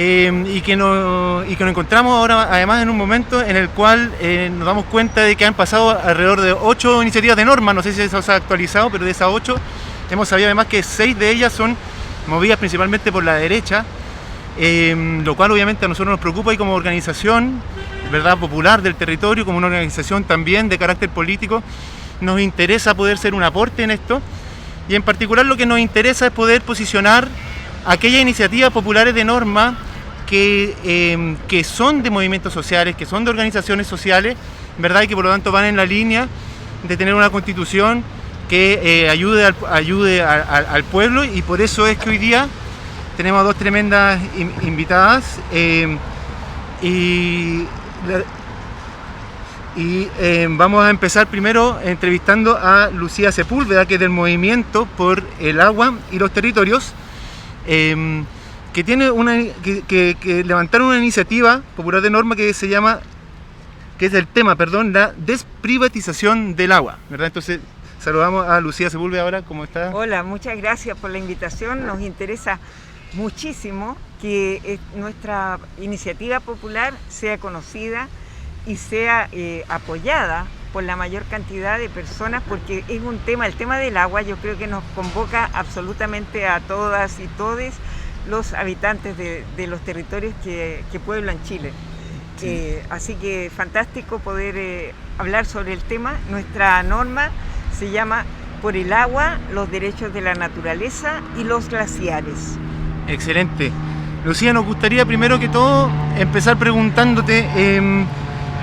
y que nos encontramos ahora además en un momento en el cual nos damos cuenta de que han pasado alrededor de 8 iniciativas de norma, no sé si eso se ha actualizado, pero de esas 8 hemos sabido además que 6 de ellas son movidas principalmente por la derecha, lo cual obviamente a nosotros nos preocupa, y como organización, ¿verdad?, popular del territorio, como una organización también de carácter político, nos interesa poder ser un aporte en esto, y en particular lo que nos interesa es poder posicionar aquellas iniciativas populares de norma que son de movimientos sociales, que son de organizaciones sociales, ¿verdad?, y que por lo tanto van en la línea de tener una constitución que ayude al pueblo, y por eso es que hoy día tenemos a 2 tremendas invitadas vamos a empezar primero entrevistando a Lucía Sepúlveda, que es del Movimiento por el Agua y los Territorios, que tiene que levantaron una iniciativa popular de norma que se llama, que es el tema, perdón, la desprivatización del agua, ¿verdad? Entonces saludamos a Lucía Sepúlveda ahora, ¿cómo está? Hola, muchas gracias por la invitación. Nos interesa muchísimo que nuestra iniciativa popular sea conocida y sea apoyada por la mayor cantidad de personas, porque es un tema, el tema del agua, yo creo que nos convoca absolutamente a todas y todes los habitantes de los territorios que pueblan Chile. Sí. Así que fantástico poder hablar sobre el tema. Nuestra norma se llama Por el agua, los derechos de la naturaleza y los glaciares. Excelente. Lucía, nos gustaría primero que todo empezar preguntándote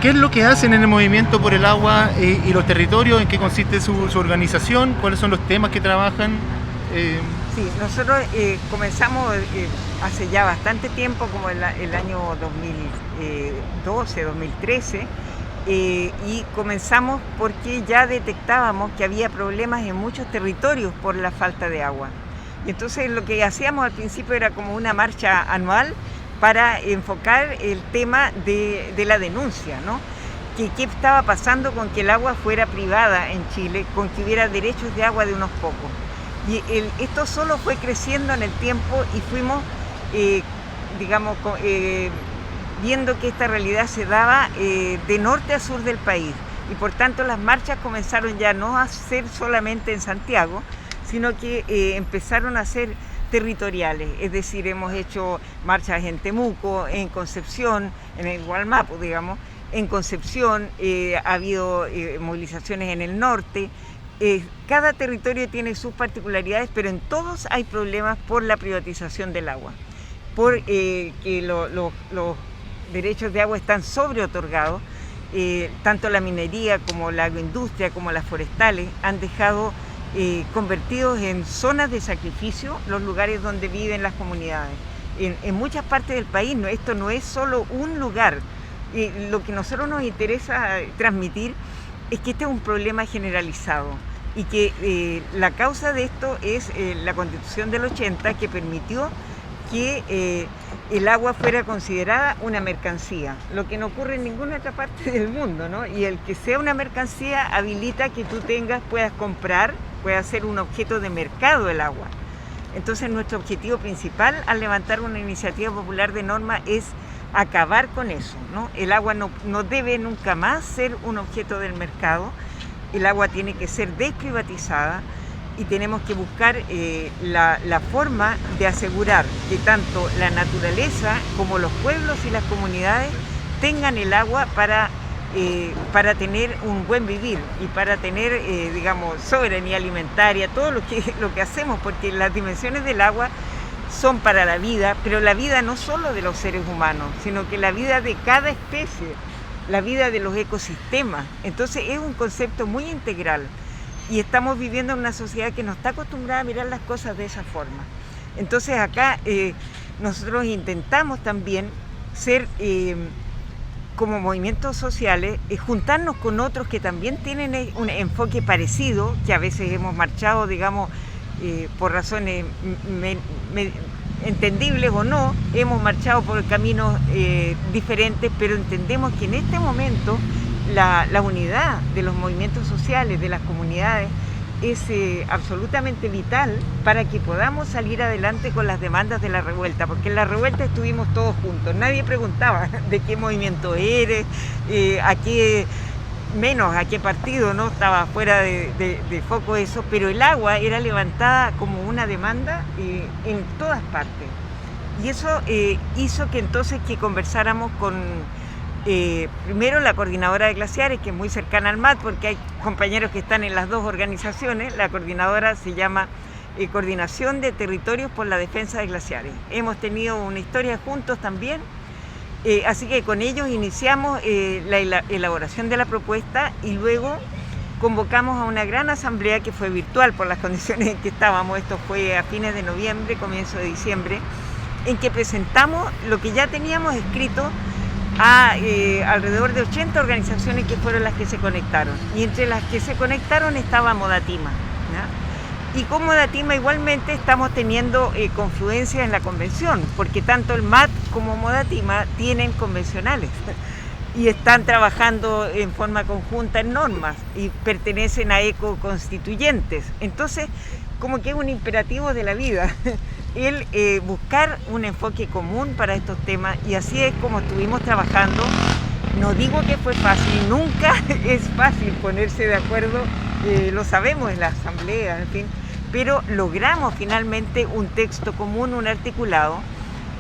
¿qué es lo que hacen en el Movimiento por el Agua y los Territorios? ¿En qué consiste su organización? ¿Cuáles son los temas que trabajan? Sí, nosotros comenzamos hace ya bastante tiempo, como el año 2012, 2013, y comenzamos porque ya detectábamos que había problemas en muchos territorios por la falta de agua. Y entonces lo que hacíamos al principio era como una marcha anual para enfocar el tema de la denuncia, ¿no? ¿Qué estaba pasando con que el agua fuera privada en Chile, con que hubiera derechos de agua de unos pocos? Y esto solo fue creciendo en el tiempo y fuimos, viendo que esta realidad se daba de norte a sur del país. Y por tanto las marchas comenzaron ya no a ser solamente en Santiago, sino que empezaron a ser territoriales, es decir, hemos hecho marchas en Temuco, en Concepción, en el Gualmapu, digamos, en Concepción, ha habido movilizaciones en el norte. Cada territorio tiene sus particularidades, pero en todos hay problemas por la privatización del agua, por que los derechos de agua están sobreotorgados, tanto la minería como la agroindustria como las forestales han dejado convertidos en zonas de sacrificio los lugares donde viven las comunidades. En muchas partes del país esto no es solo un lugar. Lo que a nosotros nos interesa transmitir es que este es un problema generalizado y que la causa de esto es la Constitución del 80, que permitió que el agua fuera considerada una mercancía, lo que no ocurre en ninguna otra parte del mundo, ¿no? Y el que sea una mercancía habilita que tú puedas comprar, puedas ser un objeto de mercado el agua. Entonces nuestro objetivo principal al levantar una iniciativa popular de norma es acabar con eso, ¿no? El agua no debe nunca más ser un objeto del mercado, el agua tiene que ser desprivatizada, y tenemos que buscar la forma de asegurar que tanto la naturaleza como los pueblos y las comunidades tengan el agua para tener un buen vivir y para tener, soberanía alimentaria, todo lo que hacemos, porque las dimensiones del agua son para la vida, pero la vida no solo de los seres humanos, sino que la vida de cada especie, la vida de los ecosistemas. Entonces es un concepto muy integral. Y estamos viviendo en una sociedad que no está acostumbrada a mirar las cosas de esa forma. Entonces acá nosotros intentamos también ser, como movimientos sociales, juntarnos con otros que también tienen un enfoque parecido, que a veces hemos marchado, por razones entendibles o no, hemos marchado por caminos diferentes, pero entendemos que en este momento la unidad de los movimientos sociales, de las comunidades, es absolutamente vital para que podamos salir adelante con las demandas de la revuelta, porque en la revuelta estuvimos todos juntos, nadie preguntaba de qué movimiento eres, a qué partido, ¿no? Estaba fuera de foco eso, pero el agua era levantada como una demanda en todas partes. Y eso hizo que entonces que conversáramos con primero la coordinadora de glaciares, que es muy cercana al MAT, porque hay compañeros que están en las dos organizaciones. La coordinadora se llama Coordinación de Territorios por la Defensa de Glaciares. Hemos tenido una historia juntos también, así que con ellos iniciamos la elaboración de la propuesta y luego convocamos a una gran asamblea que fue virtual por las condiciones en que estábamos. Esto fue a fines de noviembre, comienzo de diciembre, en que presentamos lo que ya teníamos escrito a alrededor de 80 organizaciones que fueron las que se conectaron. Y entre las que se conectaron estaba Modatima, ¿ya? Y con Modatima igualmente estamos teniendo confluencia en la convención, porque tanto el MAT como Modatima tienen convencionales y están trabajando en forma conjunta en normas y pertenecen a ecoconstituyentes. Entonces, como que es un imperativo de la vida el buscar un enfoque común para estos temas, y así es como estuvimos trabajando. No digo que fue fácil, nunca es fácil ponerse de acuerdo, lo sabemos en la asamblea, en fin, pero logramos finalmente un texto común, un articulado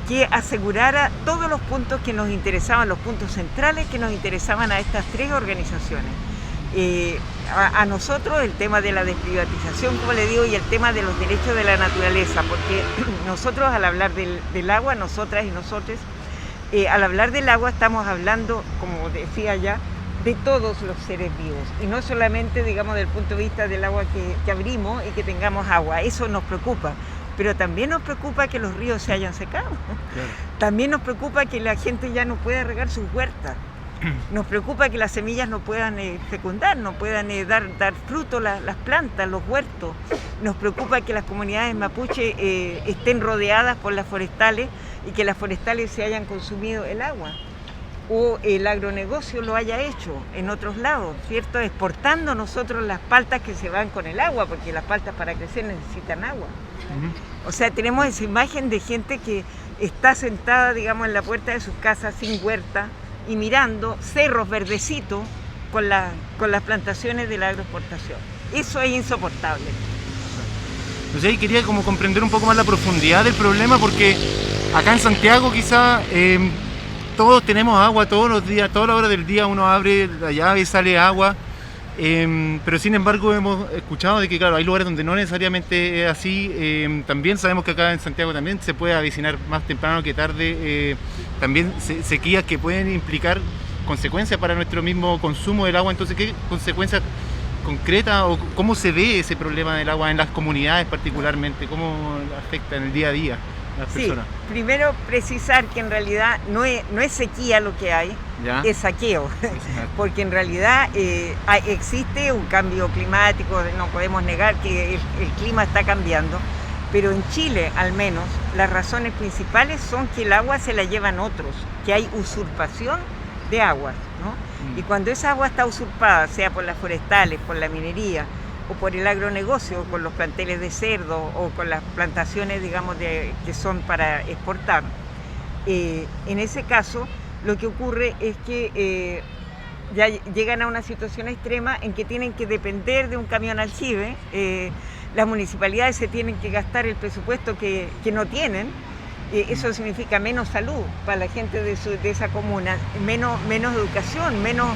que asegurara todos los puntos que nos interesaban, los puntos centrales que nos interesaban a estas tres organizaciones. A nosotros el tema de la desprivatización, como le digo, y el tema de los derechos de la naturaleza, porque nosotros al hablar del agua, nosotras y nosotros, al hablar del agua estamos hablando, como decía ya, de todos los seres vivos, y no solamente, digamos, del punto de vista del agua que abrimos y que tengamos agua. Eso nos preocupa, pero también nos preocupa que los ríos se hayan secado. Claro. También nos preocupa que la gente ya no pueda regar sus huertas. Nos preocupa que las semillas no puedan fecundar, no puedan dar fruto las plantas, los huertos. Nos preocupa que las comunidades mapuche estén rodeadas por las forestales y que las forestales se hayan consumido el agua. O el agronegocio lo haya hecho en otros lados, ¿cierto? Exportando nosotros las paltas que se van con el agua, porque las paltas para crecer necesitan agua. O sea, tenemos esa imagen de gente que está sentada, digamos, en la puerta de sus casas sin huerta, y mirando cerros verdecitos con las plantaciones de la agroexportación. Eso es insoportable. O sea, y quería como comprender un poco más la profundidad del problema, porque acá en Santiago quizá todos tenemos agua todos los días, toda la hora del día uno abre la llave y sale agua, pero sin embargo hemos escuchado de que claro, hay lugares donde no necesariamente es así. También sabemos que acá en Santiago también se puede avecinar más temprano que tarde también sequías que pueden implicar consecuencias para nuestro mismo consumo del agua. Entonces, ¿qué consecuencias concretas o cómo se ve ese problema del agua en las comunidades particularmente? ¿Cómo afecta en el día a día a las personas? Primero precisar que en realidad no es sequía lo que hay, ¿ya? Es saqueo, porque en realidad existe un cambio climático, no podemos negar que el clima está cambiando, pero en Chile al menos las razones principales son que el agua se la llevan otros, que hay usurpación de agua, ¿no? Y cuando esa agua está usurpada, sea por las forestales, por la minería o por el agronegocio, con los planteles de cerdo o con las plantaciones, digamos, que son para exportar, en ese caso lo que ocurre es que ya llegan a una situación extrema en que tienen que depender de un camión aljibe. Las municipalidades se tienen que gastar el presupuesto que no tienen. Eso significa menos salud para la gente de esa comuna, menos educación, menos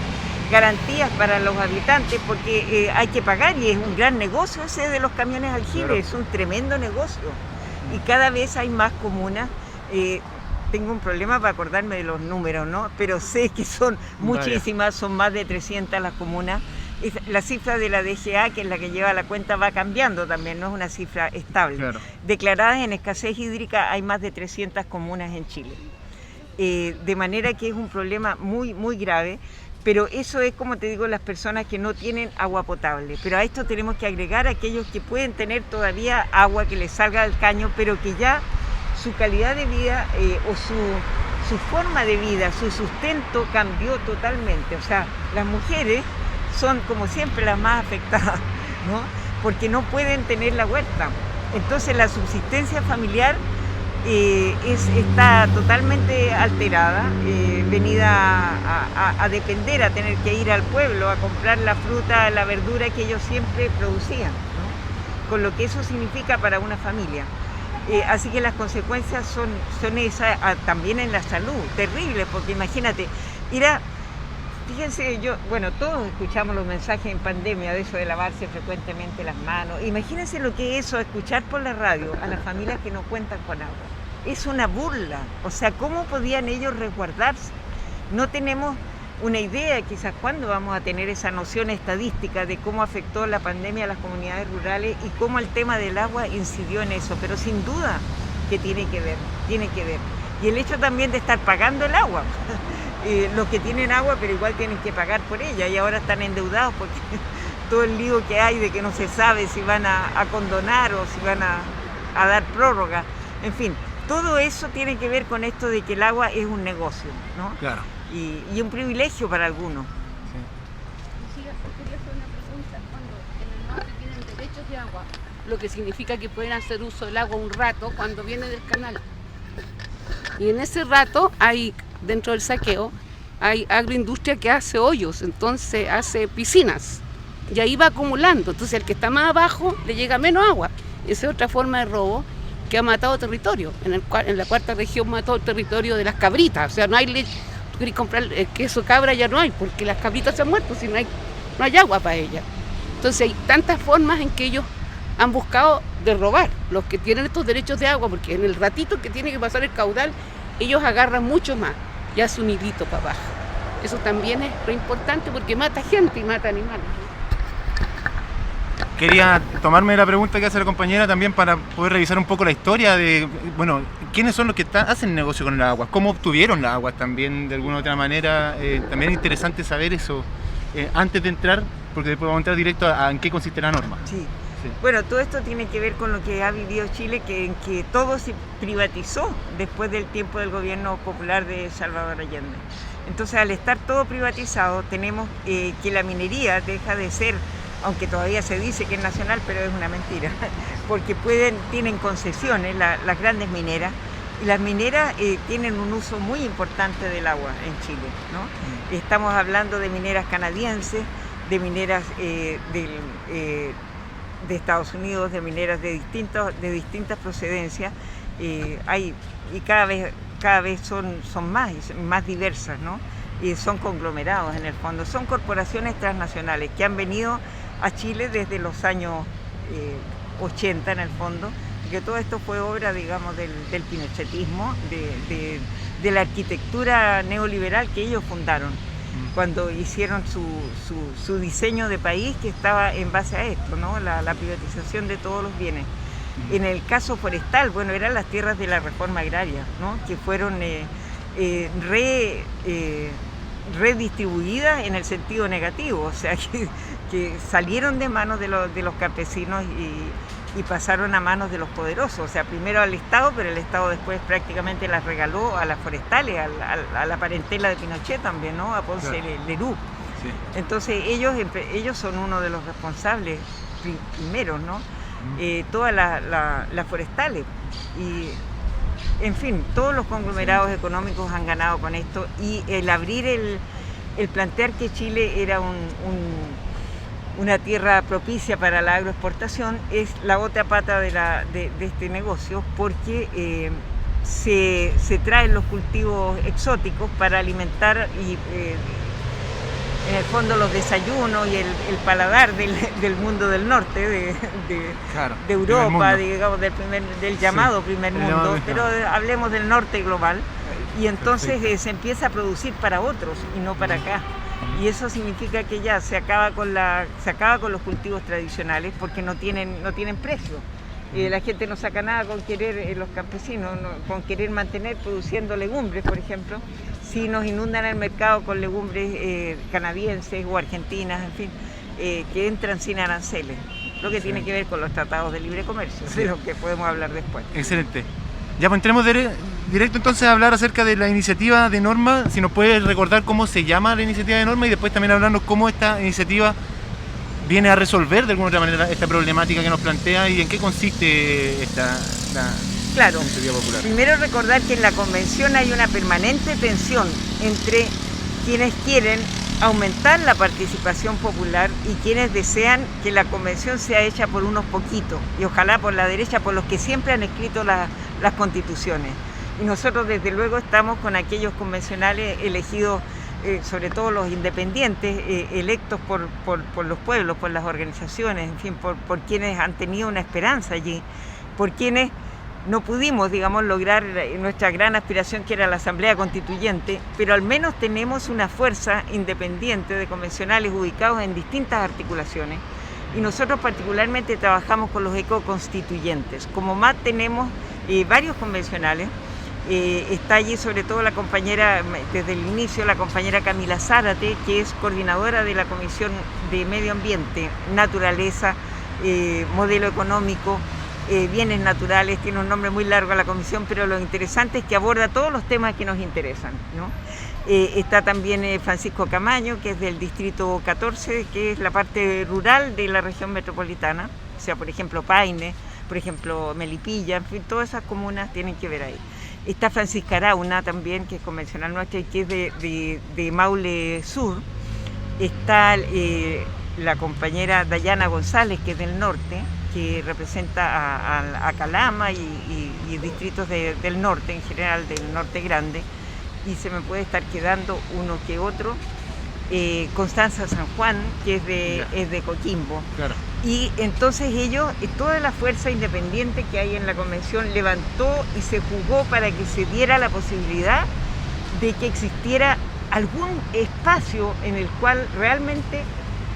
garantías para los habitantes, porque hay que pagar, y es un gran negocio ese de los camiones aljibes. Claro. Es un tremendo negocio y cada vez hay más comunas. Tengo un problema para acordarme de los números, ¿no? Pero sé que son muchísimas, son más de 300 las comunas. La cifra de la DGA, que es la que lleva la cuenta, va cambiando también, no es una cifra estable. Claro. Declaradas en escasez hídrica hay más de 300 comunas en Chile. De manera que es un problema muy, muy grave, pero eso es, como te digo, las personas que no tienen agua potable. Pero a esto tenemos que agregar a aquellos que pueden tener todavía agua que les salga del caño, pero que ya su calidad de vida o su forma de vida, su sustento cambió totalmente. O sea, las mujeres son como siempre las más afectadas, ¿no? porque no pueden tener la huerta. Entonces la subsistencia familiar está totalmente alterada, venida a depender, a tener que ir al pueblo a comprar la fruta, la verdura que ellos siempre producían, ¿no? Con lo que eso significa para una familia. Así que las consecuencias son esas, también en la salud, terribles, porque imagínate, fíjense, todos escuchamos los mensajes en pandemia de eso de lavarse frecuentemente las manos. Imagínense lo que es eso, escuchar por la radio a las familias que no cuentan con agua. Es una burla, o sea, ¿cómo podían ellos resguardarse? No tenemos una idea quizás cuándo vamos a tener esa noción estadística de cómo afectó la pandemia a las comunidades rurales y cómo el tema del agua incidió en eso, pero sin duda que tiene que ver. Y el hecho también de estar pagando el agua. Los que tienen agua, pero igual tienen que pagar por ella y ahora están endeudados porque todo el lío que hay de que no se sabe si van a condonar o si van a dar prórroga. En fin, todo eso tiene que ver con esto de que el agua es un negocio, ¿no? Claro. Y un privilegio para algunos. Sí. Quería hacer una pregunta. Cuando en el norte tienen derechos de agua, lo que significa que pueden hacer uso del agua un rato cuando viene del canal. Y en ese rato hay, dentro del saqueo, hay agroindustria que hace hoyos, entonces hace piscinas y ahí va acumulando. Entonces al que está más abajo le llega menos agua. Esa es otra forma de robo que ha matado territorio. En la cuarta región mató el territorio de las cabritas. O sea, no hay leche. Tú querés comprar queso cabra, ya no hay, porque las cabritas se han muerto, si no hay agua para ellas. Entonces hay tantas formas en que ellos han buscado de robar, los que tienen estos derechos de agua, porque en el ratito que tiene que pasar el caudal, ellos agarran mucho más y hacen un hilito para abajo. Eso también es lo importante porque mata gente y mata animales. Quería tomarme la pregunta que hace la compañera también para poder revisar un poco la historia de, quiénes son los que hacen negocio con el agua, cómo obtuvieron la agua también de alguna u otra manera. También es interesante saber eso antes de entrar, porque después vamos a entrar directo a en qué consiste la norma. Sí. Bueno, todo esto tiene que ver con lo que ha vivido Chile, en que todo se privatizó después del tiempo del gobierno popular de Salvador Allende. Entonces, al estar todo privatizado, tenemos que la minería deja de ser, aunque todavía se dice que es nacional, pero es una mentira, porque tienen concesiones las grandes mineras, y las mineras tienen un uso muy importante del agua en Chile, ¿no? Estamos hablando de mineras canadienses, de mineras de Estados Unidos, de mineras de distintas procedencias, y cada vez son más diversas, ¿no? Y son conglomerados en el fondo, son corporaciones transnacionales que han venido a Chile desde los años 80 en el fondo, que todo esto fue obra, digamos, del pinochetismo, de la arquitectura neoliberal que ellos fundaron cuando hicieron su diseño de país, que estaba en base a esto, ¿no? La privatización de todos los bienes. En el caso forestal, eran las tierras de la reforma agraria, ¿no? Que fueron redistribuidas en el sentido negativo, o sea, que salieron de manos de los campesinos y pasaron a manos de los poderosos, o sea, primero al Estado, pero el Estado después prácticamente las regaló a las forestales, a la parentela de Pinochet también, ¿no? A Ponce Lerú. Sí. Entonces ellos son uno de los responsables primeros, ¿no? Todas las forestales. Y, en fin, todos los conglomerados económicos han ganado con esto, y el abrir el plantear que Chile era una tierra propicia para la agroexportación es la otra pata de este negocio, porque se traen los cultivos exóticos para alimentar y en el fondo los desayunos y el paladar del mundo del norte, de Europa, digamos, del llamado primer mundo, pero hablemos del norte global, y entonces se empieza a producir para otros y no para acá. Y eso significa que ya se acaba con los cultivos tradicionales, porque no tienen precio. La gente no saca nada con querer, los campesinos, con querer mantener produciendo legumbres, por ejemplo, si nos inundan el mercado con legumbres canadienses o argentinas, en fin, que entran sin aranceles, lo que tiene que ver con los tratados de libre comercio, de lo que podemos hablar después. Excelente. Ya, pues entremos directo entonces a hablar acerca de la iniciativa de norma. Si nos puede recordar cómo se llama la iniciativa de norma, y después también hablarnos cómo esta iniciativa viene a resolver de alguna otra manera esta problemática que nos plantea y en qué consiste la Claro, iniciativa popular. primero recordar que en la convención hay una permanente tensión entre quienes quieren aumentar la participación popular y quienes desean que la convención sea hecha por unos poquitos y ojalá por la derecha, por los que siempre han escrito las constituciones. Y nosotros desde luego estamos con aquellos convencionales elegidos, sobre todo los independientes, electos por los pueblos, por las organizaciones, en fin, por quienes han tenido una esperanza allí, por quienes no pudimos, digamos, lograr nuestra gran aspiración que era la Asamblea Constituyente, pero al menos tenemos una fuerza independiente de convencionales ubicados en distintas articulaciones y nosotros particularmente trabajamos con los ecoconstituyentes. Como MAT tenemos varios convencionales, está allí sobre todo la compañera, desde el inicio, la compañera Camila Zárate, que es coordinadora de la Comisión de Medio Ambiente, Naturaleza, Modelo Económico, Bienes Naturales, tiene un nombre muy largo a la comisión, pero lo interesante es que aborda todos los temas que nos interesan, ¿no? Está también Francisco Camaño, que es del Distrito 14, que es la parte rural de la región metropolitana, o sea, por ejemplo, Paine, por ejemplo, Melipilla, en fin, todas esas comunas tienen que ver ahí. Está Francisca Arauna también, que es convencional nuestra y que es de Maule Sur. Está la compañera Dayana González, que es del norte, que representa a Calama y distritos del norte, en general del norte grande, y se me puede estar quedando uno que otro. Constanza San Juan, que es de Coquimbo. Claro. Y entonces ellos, toda la fuerza independiente que hay en la convención levantó y se jugó para que se diera la posibilidad de que existiera algún espacio en el cual realmente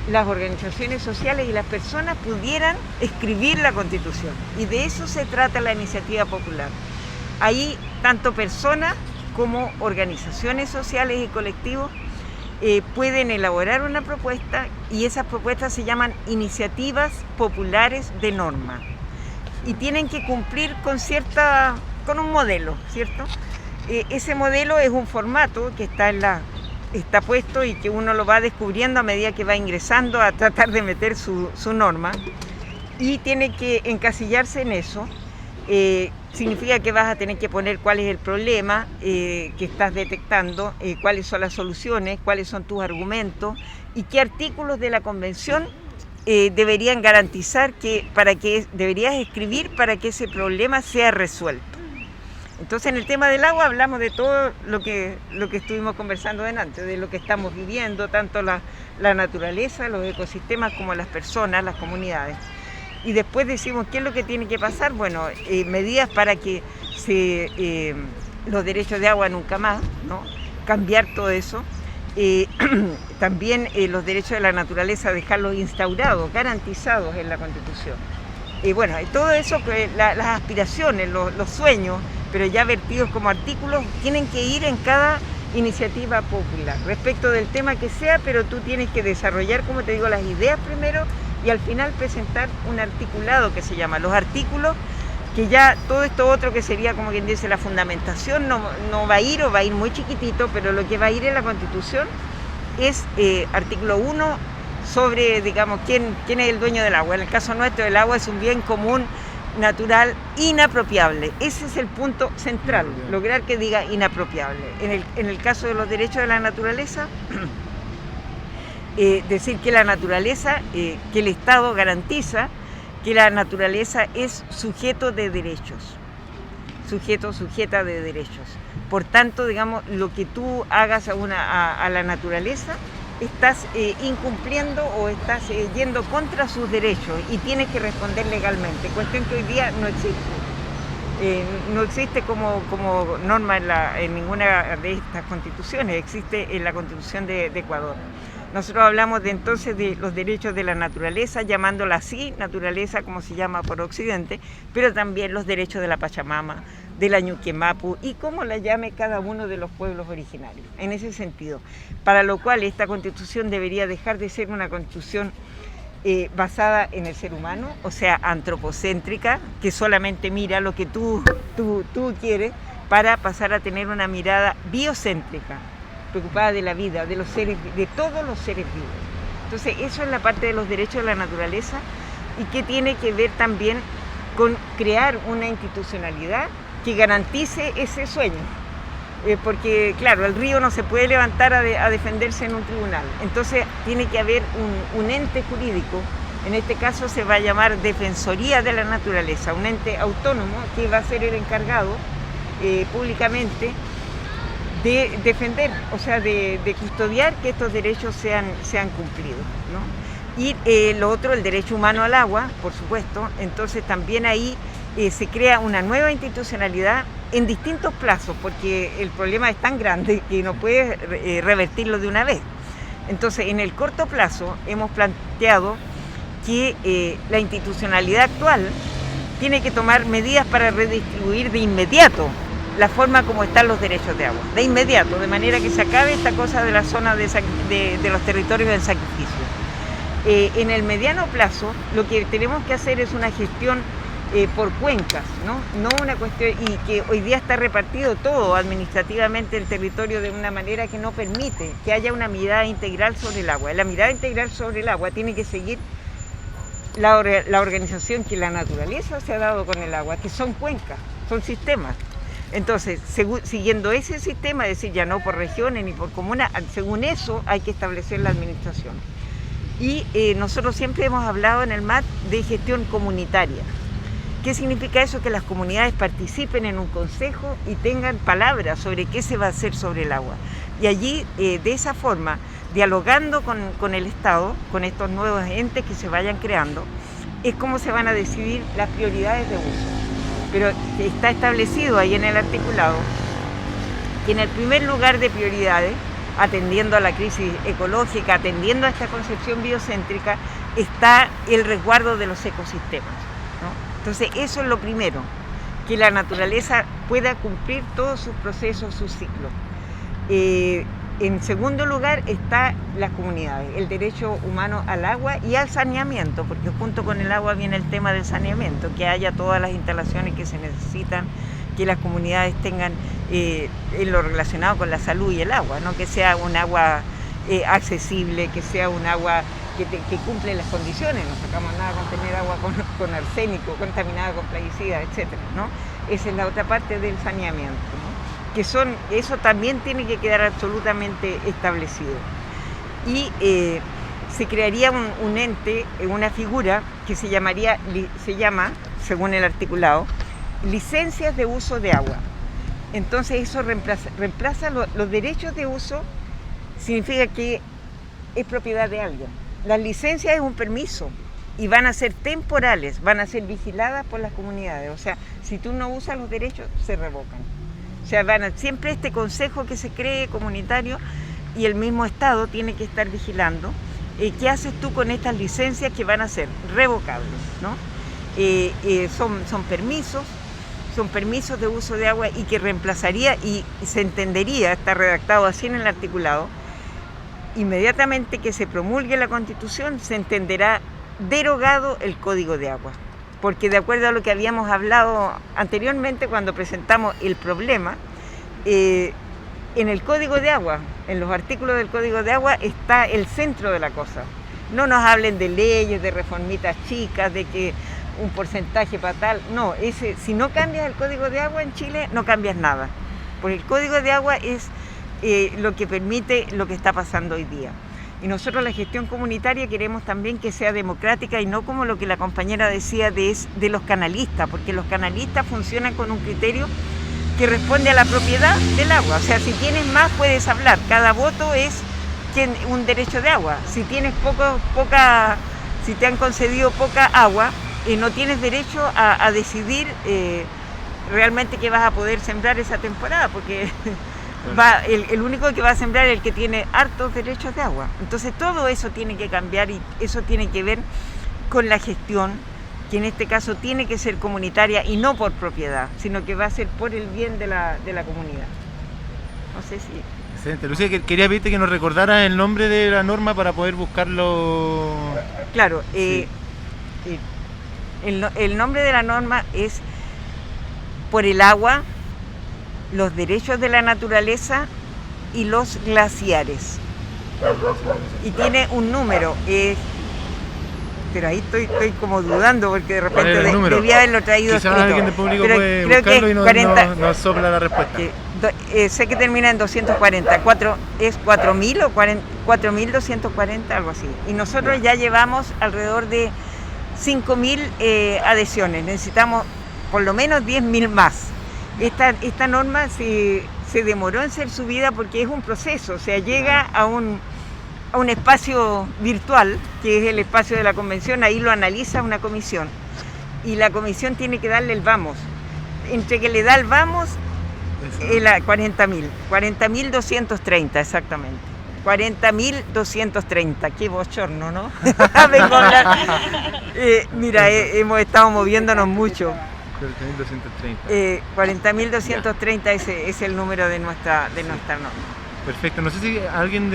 las organizaciones sociales y las personas pudieran escribir la Constitución. Y de eso se trata la iniciativa popular. Ahí tanto personas como organizaciones sociales y colectivos pueden elaborar una propuesta y esas propuestas se llaman iniciativas populares de norma. Y tienen que cumplir con un modelo, ¿cierto? Ese modelo es un formato que está puesto y que uno lo va descubriendo a medida que va ingresando a tratar de meter su norma y tiene que encasillarse en eso. Significa que vas a tener que poner cuál es el problema que estás detectando, cuáles son las soluciones, cuáles son tus argumentos y qué artículos de la convención deberían garantizar deberías escribir para que ese problema sea resuelto. Entonces, en el tema del agua hablamos de todo lo que estuvimos conversando delante, de lo que estamos viviendo, tanto la naturaleza, los ecosistemas, como las personas, las comunidades. Y después decimos, ¿qué es lo que tiene que pasar? Bueno, medidas para que los derechos de agua nunca más, ¿no? Cambiar todo eso. También los derechos de la naturaleza, dejarlos instaurados, garantizados en la Constitución. Bueno, todo eso, las aspiraciones, los sueños, pero ya vertidos como artículos, tienen que ir en cada iniciativa popular, respecto del tema que sea, pero tú tienes que desarrollar, como te digo, las ideas primero y al final presentar un articulado que se llama los artículos, que ya todo esto otro que sería, como quien dice, la fundamentación no va a ir o va a ir muy chiquitito, pero lo que va a ir en la Constitución es artículo 1 sobre, digamos, quién es el dueño del agua. En el caso nuestro, el agua es un bien común natural inapropiable. Ese es el punto central, lograr que diga inapropiable. En el caso de los derechos de la naturaleza, decir que la naturaleza, que el Estado garantiza que la naturaleza es sujeto de derechos, sujeta de derechos. Por tanto, digamos, lo que tú hagas a la naturaleza, estás incumpliendo o estás yendo contra sus derechos y tienes que responder legalmente, cuestión que hoy día no existe. No existe como norma en ninguna de estas constituciones, existe en la Constitución de Ecuador. Nosotros hablamos entonces de los derechos de la naturaleza, llamándola así, naturaleza como se llama por Occidente, pero también los derechos de la Pachamama, de la Ñuquemapu y como la llame cada uno de los pueblos originarios, en ese sentido. Para lo cual esta Constitución debería dejar de ser una Constitución basada en el ser humano, o sea, antropocéntrica, que solamente mira lo que tú quieres, para pasar a tener una mirada biocéntrica, preocupada de la vida, de todos los seres vivos. Entonces eso es la parte de los derechos de la naturaleza y que tiene que ver también con crear una institucionalidad que garantice ese sueño. Porque claro, el río no se puede levantar a defenderse en un tribunal, entonces tiene que haber un ente jurídico, en este caso se va a llamar Defensoría de la Naturaleza, un ente autónomo que va a ser el encargado públicamente de defender, o sea, de custodiar que estos derechos sean cumplidos, ¿no? Y lo otro, el derecho humano al agua, por supuesto, entonces también ahí se crea una nueva institucionalidad en distintos plazos, porque el problema es tan grande que no puedes revertirlo de una vez. Entonces, en el corto plazo hemos planteado que la institucionalidad actual tiene que tomar medidas para redistribuir de inmediato la forma como están los derechos de agua, de inmediato, de manera que se acabe esta cosa de la zona de los territorios del sacrificio. En el mediano plazo, lo que tenemos que hacer es una gestión por cuencas, no una cuestión, y que hoy día está repartido todo administrativamente el territorio de una manera que no permite que haya una mirada integral sobre el agua. La mirada integral sobre el agua tiene que seguir la organización que la naturaleza se ha dado con el agua, que son cuencas, son sistemas. Entonces, siguiendo ese sistema, es decir, ya no por regiones ni por comunas, según eso hay que establecer la administración. Y nosotros siempre hemos hablado en el MAT de gestión comunitaria. ¿Qué significa eso? Que las comunidades participen en un consejo y tengan palabras sobre qué se va a hacer sobre el agua. Y allí, de esa forma, dialogando con el Estado, con estos nuevos entes que se vayan creando, es cómo se van a decidir las prioridades de uso. Pero está establecido ahí en el articulado que en el primer lugar de prioridades, atendiendo a la crisis ecológica, atendiendo a esta concepción biocéntrica, está el resguardo de los ecosistemas, ¿no? Entonces eso es lo primero, que la naturaleza pueda cumplir todos sus procesos, sus ciclos. En segundo lugar está las comunidades, el derecho humano al agua y al saneamiento, porque junto con el agua viene el tema del saneamiento, que haya todas las instalaciones que se necesitan, que las comunidades tengan en lo relacionado con la salud y el agua, ¿no? Que sea un agua accesible, que sea un agua que cumple las condiciones, no sacamos nada con tener agua con arsénico, contaminada con plaguicidas, etcétera, ¿no? Esa es la otra parte del saneamiento, ¿no? Eso también tiene que quedar absolutamente establecido. Y se crearía un ente, una figura que se llama, según el articulado, licencias de uso de agua. Entonces eso reemplaza los derechos de uso, significa que es propiedad de alguien. Las licencias es un permiso y van a ser temporales, van a ser vigiladas por las comunidades. O sea, si tú no usas los derechos, se revocan. O sea, siempre este consejo que se cree comunitario y el mismo Estado tiene que estar vigilando qué haces tú con estas licencias que van a ser revocables, ¿no? Son permisos de uso de agua y que reemplazaría, y se entendería, está redactado así en el articulado, inmediatamente que se promulgue la Constitución se entenderá derogado el Código de Agua. Porque de acuerdo a lo que habíamos hablado anteriormente cuando presentamos el problema, en el Código de Agua, en los artículos del Código de Agua está el centro de la cosa. No nos hablen de leyes, de reformitas chicas, de que un porcentaje para tal. No, si no cambias el Código de Agua en Chile, no cambias nada. Porque el Código de Agua es lo que permite lo que está pasando hoy día. Y nosotros la gestión comunitaria queremos también que sea democrática y no como lo que la compañera decía de los canalistas, porque los canalistas funcionan con un criterio que responde a la propiedad del agua. O sea, si tienes más puedes hablar, cada voto es un derecho de agua. Si tienes si te han concedido poca agua, no tienes derecho a decidir realmente qué vas a poder sembrar esa temporada, porque el único que va a sembrar es el que tiene hartos derechos de agua. Entonces todo eso tiene que cambiar y eso tiene que ver con la gestión, que en este caso tiene que ser comunitaria y no por propiedad, sino que va a ser por el bien de la comunidad. No sé si... Excelente. Lucía, quería pedirte que nos recordaras el nombre de la norma para poder buscarlo. Claro, sí. El nombre de la norma es Por el agua, los derechos de la naturaleza y los glaciares. y tiene un número. Pero ahí estoy como dudando porque de repente debía haberlo traído Quizás escrito. alguien del público Pero puede creo buscarlo que y nos sopla la respuesta. Sé que termina en 240. ¿Es 4.000 o 4.240? Algo así. Y nosotros ya llevamos alrededor de 5.000 adhesiones. Necesitamos por lo menos 10.000 más. Esta norma se demoró en ser subida porque es un proceso. O sea, llega a un espacio virtual, que es el espacio de la convención, ahí lo analiza una comisión y la comisión tiene que darle el vamos. Entre que le da el vamos, 40.230 exactamente. 40.230, qué bochorno, ¿no? Vengo a hablar. Mira, hemos estado moviéndonos mucho. 40.230 es el número de nuestra norma. Perfecto, no sé si a alguien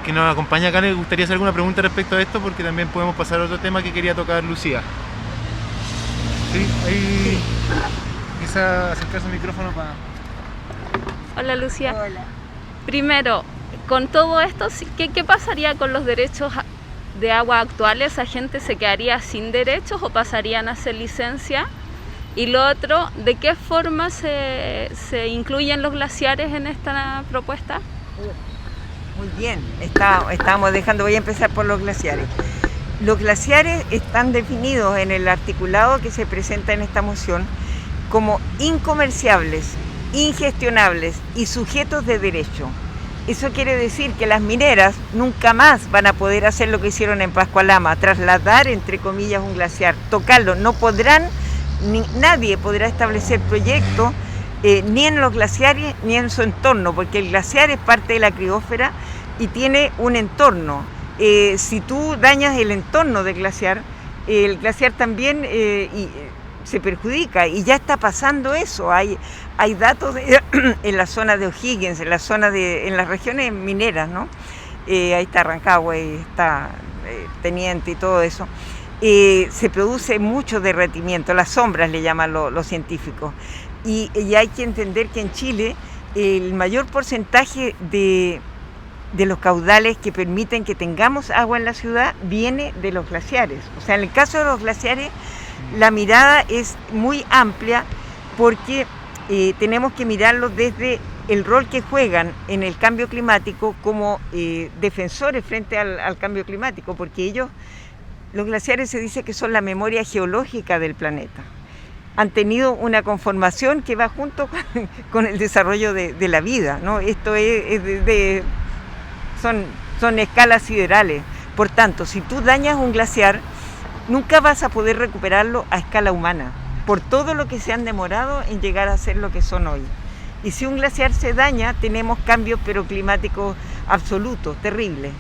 que nos acompaña acá le gustaría hacer alguna pregunta respecto a esto, porque también podemos pasar a otro tema que quería tocar Lucía. Sí, ahí quizá acercarse al micrófono para... Hola Lucía. Hola. Primero, con todo esto, ¿qué pasaría con los derechos de agua actuales? ¿La gente se quedaría sin derechos o pasarían a ser licencia? Y lo otro, ¿de qué forma se incluyen los glaciares en esta propuesta? Muy bien, voy a empezar por los glaciares. Los glaciares están definidos en el articulado que se presenta en esta moción como incomerciables, ingestionables y sujetos de derecho. Eso quiere decir que las mineras nunca más van a poder hacer lo que hicieron en Pascualama, trasladar, entre comillas, un glaciar, tocarlo. No podrán, nadie podrá establecer proyectos ni en los glaciares ni en su entorno, porque el glaciar es parte de la criósfera y tiene un entorno. Si tú dañas el entorno del glaciar, el glaciar también se perjudica, y ya está pasando eso. Hay datos en la zona de O'Higgins, en las regiones mineras, ¿no? Ahí está Rancagua, está Teniente y todo eso. Se produce mucho derretimiento, las sombras le llaman los científicos. Y hay que entender que en Chile el mayor porcentaje de los caudales que permiten que tengamos agua en la ciudad viene de los glaciares. O sea, en el caso de los glaciares, la mirada es muy amplia porque tenemos que mirarlo desde el rol que juegan en el cambio climático como defensores frente al cambio climático, porque los glaciares se dice que son la memoria geológica del planeta. Han tenido una conformación que va junto con el desarrollo de la vida, ¿no? Esto son escalas siderales. Por tanto, si tú dañas un glaciar, nunca vas a poder recuperarlo a escala humana, por todo lo que se han demorado en llegar a ser lo que son hoy. Y si un glaciar se daña, tenemos cambios climáticos absolutos, terribles.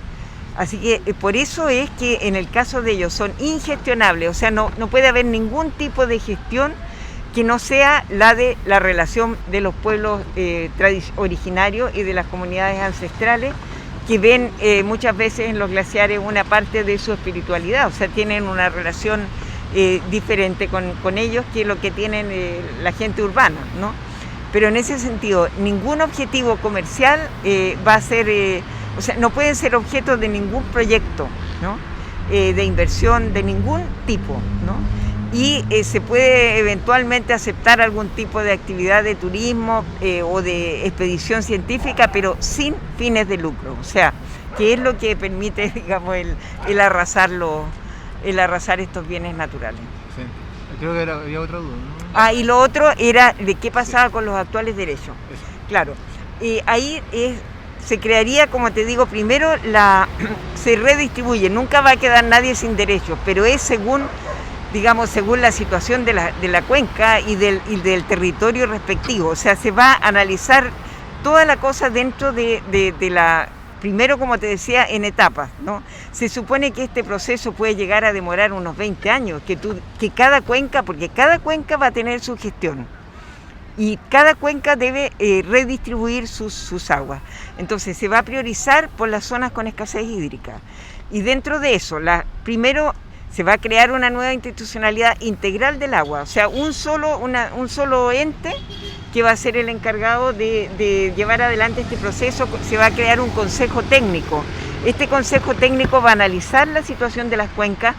Así que por eso es que en el caso de ellos son ingestionables, o sea, no puede haber ningún tipo de gestión que no sea la de la relación de los pueblos originarios y de las comunidades ancestrales, que ven muchas veces en los glaciares una parte de su espiritualidad, o sea, tienen una relación diferente con ellos que lo que tienen la gente urbana, ¿no? Pero en ese sentido, ningún objetivo comercial va a ser, o sea, no pueden ser objeto de ningún proyecto, ¿no? De inversión de ningún tipo, ¿no? Y se puede eventualmente aceptar algún tipo de actividad de turismo o de expedición científica, pero sin fines de lucro, o sea, que es lo que permite, digamos, el arrasar estos bienes naturales. Sí. Creo que había otra duda, ¿no? Y lo otro era de qué pasaba con los actuales derechos. Eso. Claro, ahí se crearía, como te digo, primero se redistribuye, nunca va a quedar nadie sin derechos, pero es según la situación de la cuenca y del territorio respectivo. O sea, se va a analizar toda la cosa dentro de la... Primero, como te decía, en etapas, ¿no? Se supone que este proceso puede llegar a demorar unos 20 años, que cada cuenca, porque cada cuenca va a tener su gestión y cada cuenca debe redistribuir sus aguas. Entonces se va a priorizar por las zonas con escasez hídrica. Y dentro de eso, primero se va a crear una nueva institucionalidad integral del agua, o sea, un solo ente que va a ser el encargado de llevar adelante este proceso. Se va a crear un consejo técnico Este consejo técnico va a analizar la situación de las cuencas,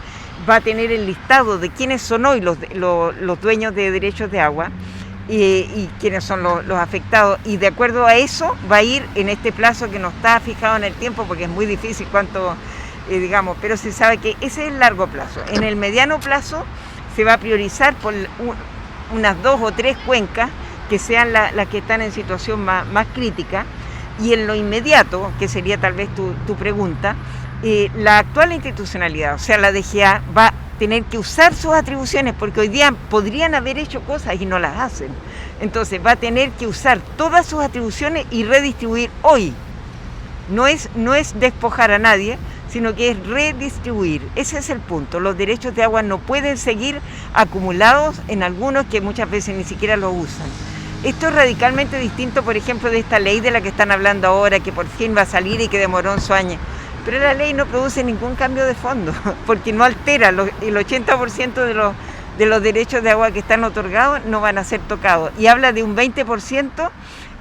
va a tener el listado de quiénes son hoy los dueños de derechos de agua y quiénes son los afectados, y de acuerdo a eso va a ir en este plazo que no está fijado en el tiempo porque es muy difícil cuánto, pero se sabe que ese es el largo plazo. En el mediano plazo se va a priorizar por unas 2 o 3 cuencas que sean las que están en situación más crítica, y en lo inmediato, que sería tal vez tu pregunta, la actual institucionalidad, o sea, la DGA, va a tener que usar sus atribuciones, porque hoy día podrían haber hecho cosas y no las hacen. Entonces va a tener que usar todas sus atribuciones y redistribuir hoy. No es despojar a nadie, sino que es redistribuir. Ese es el punto. Los derechos de agua no pueden seguir acumulados en algunos que muchas veces ni siquiera los usan. Esto es radicalmente distinto, por ejemplo, de esta ley de la que están hablando ahora, que por fin va a salir y que demoró 11 años. Pero la ley no produce ningún cambio de fondo, porque no altera, el 80% de los derechos de agua que están otorgados no van a ser tocados. Y habla de un 20%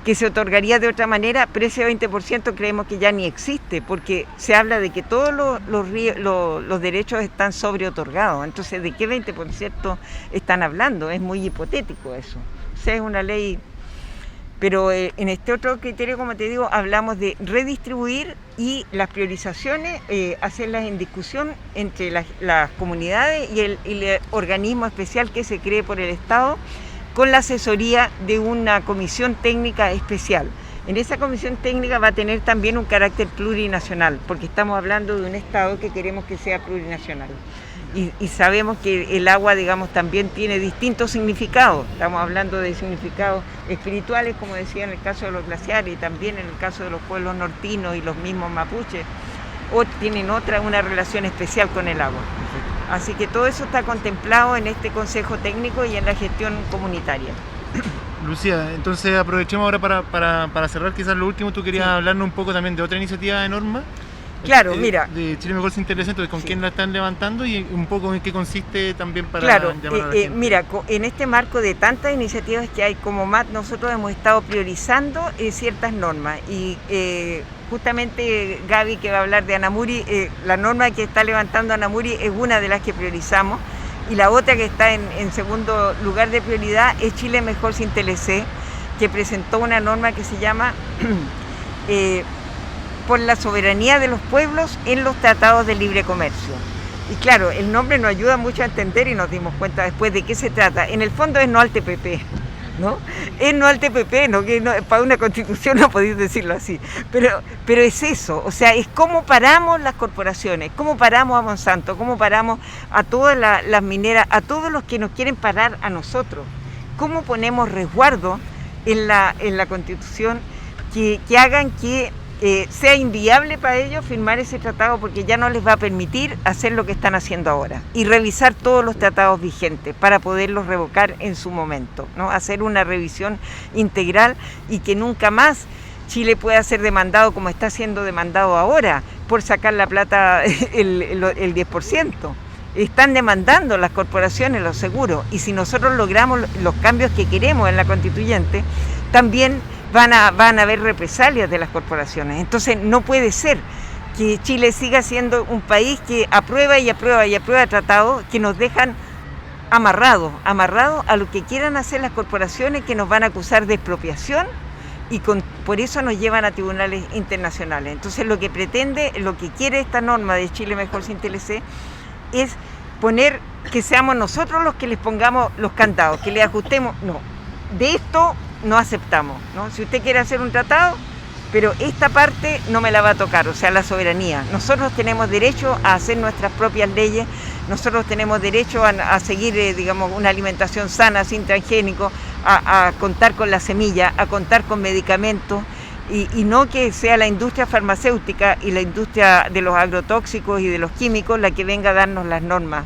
que se otorgaría de otra manera, pero ese 20% creemos que ya ni existe, porque se habla de que todos los derechos están sobreotorgados. Entonces, ¿de qué 20% están hablando? Es muy hipotético eso. O sea, es una ley. Pero en este otro criterio, como te digo, hablamos de redistribuir y las priorizaciones, hacerlas en discusión entre las comunidades y el organismo especial que se cree por el Estado, con la asesoría de una comisión técnica especial. En esa comisión técnica va a tener también un carácter plurinacional, porque estamos hablando de un Estado que queremos que sea plurinacional. Y sabemos que el agua, también tiene distintos significados. Estamos hablando de significados espirituales, como decía en el caso de los glaciares, y también en el caso de los pueblos nortinos y los mismos mapuches, o tienen una relación especial con el agua. Así que todo eso está contemplado en este consejo técnico y en la gestión comunitaria. Lucía, entonces aprovechemos ahora para cerrar quizás lo último. Tú querías hablarnos un poco también de otra iniciativa de norma. Claro, mira. De Chile Mejor se interesa, entonces con quién la están levantando y un poco en qué consiste también para llamar a la gente. Mira, en este marco de tantas iniciativas que hay como MAT, nosotros hemos estado priorizando ciertas normas y justamente Gaby, que va a hablar de Anamuri, la norma que está levantando Anamuri es una de las que priorizamos, y la otra que está en segundo lugar de prioridad es Chile Mejor sin TLC, que presentó una norma que se llama por la soberanía de los pueblos en los tratados de libre comercio. Y claro, el nombre nos ayuda mucho a entender y nos dimos cuenta después de qué se trata. En el fondo es no al TPP, ¿no? Es no al TPP, ¿no? Que no, para una constitución no podéis decirlo así. Pero es eso, o sea, es cómo paramos las corporaciones, cómo paramos a Monsanto, cómo paramos a todas las mineras, a todos los que nos quieren parar a nosotros. Cómo ponemos resguardo en la constitución que hagan que sea inviable para ellos firmar ese tratado, porque ya no les va a permitir hacer lo que están haciendo ahora y revisar todos los tratados vigentes para poderlos revocar en su momento, ¿no? Hacer una revisión integral y que nunca más Chile pueda ser demandado como está siendo demandado ahora por sacar la plata el 10%. Están demandando las corporaciones, los seguros, y si nosotros logramos los cambios que queremos en la constituyente, también van a haber represalias de las corporaciones. Entonces no puede ser que Chile siga siendo un país que aprueba y aprueba y aprueba tratados que nos dejan amarrados a lo que quieran hacer las corporaciones, que nos van a acusar de expropiación y por eso nos llevan a tribunales internacionales. Entonces lo que quiere esta norma de Chile Mejor sin TLC es poner que seamos nosotros los que les pongamos los candados, que le ajustemos. No, de esto no aceptamos, ¿no? Si usted quiere hacer un tratado, pero esta parte no me la va a tocar, o sea, la soberanía. Nosotros tenemos derecho a hacer nuestras propias leyes, nosotros tenemos derecho a seguir, una alimentación sana, sin transgénicos, a contar con la semilla, a contar con medicamentos, y no que sea la industria farmacéutica y la industria de los agrotóxicos y de los químicos la que venga a darnos las normas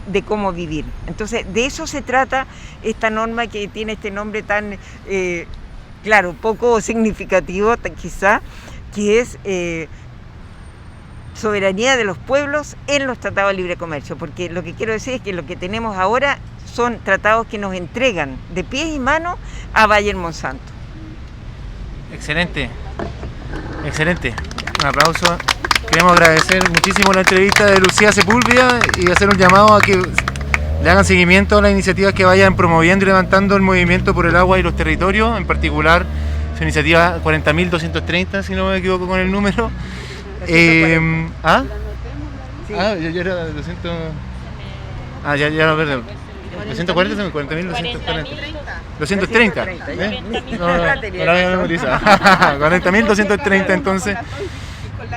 de cómo vivir. Entonces, de eso se trata esta norma, que tiene este nombre tan, poco significativo quizá, que es soberanía de los pueblos en los tratados de libre comercio, porque lo que quiero decir es que lo que tenemos ahora son tratados que nos entregan de pies y manos a Bayer Monsanto. Excelente. Un aplauso. queremos agradecer muchísimo la entrevista de Lucía Sepúlveda y hacer un llamado a que le hagan seguimiento a las iniciativas que vayan promoviendo y levantando el movimiento por el agua y los territorios, en particular su iniciativa 40.230, si no me equivoco con el número. ¿Ah? Sí. Ah, ya era 200... Ah, ya lo perdí. 240 son 40.240. 230. ¿Eh? No la había memorizado. 40.230 entonces.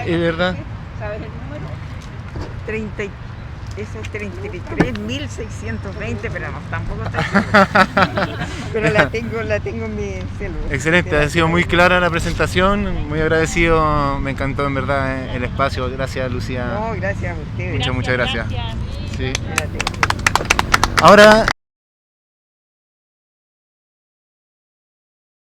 Es verdad. ¿Sabes el número? 30, esa es 33.620, pero no, tampoco está segura. Pero la tengo en mi celular. Excelente, ha sido muy clara la presentación, muy agradecido, me encantó en verdad el espacio. Gracias, Lucía. No, gracias a ustedes. Muchas gracias. Sí. Espérate. Ahora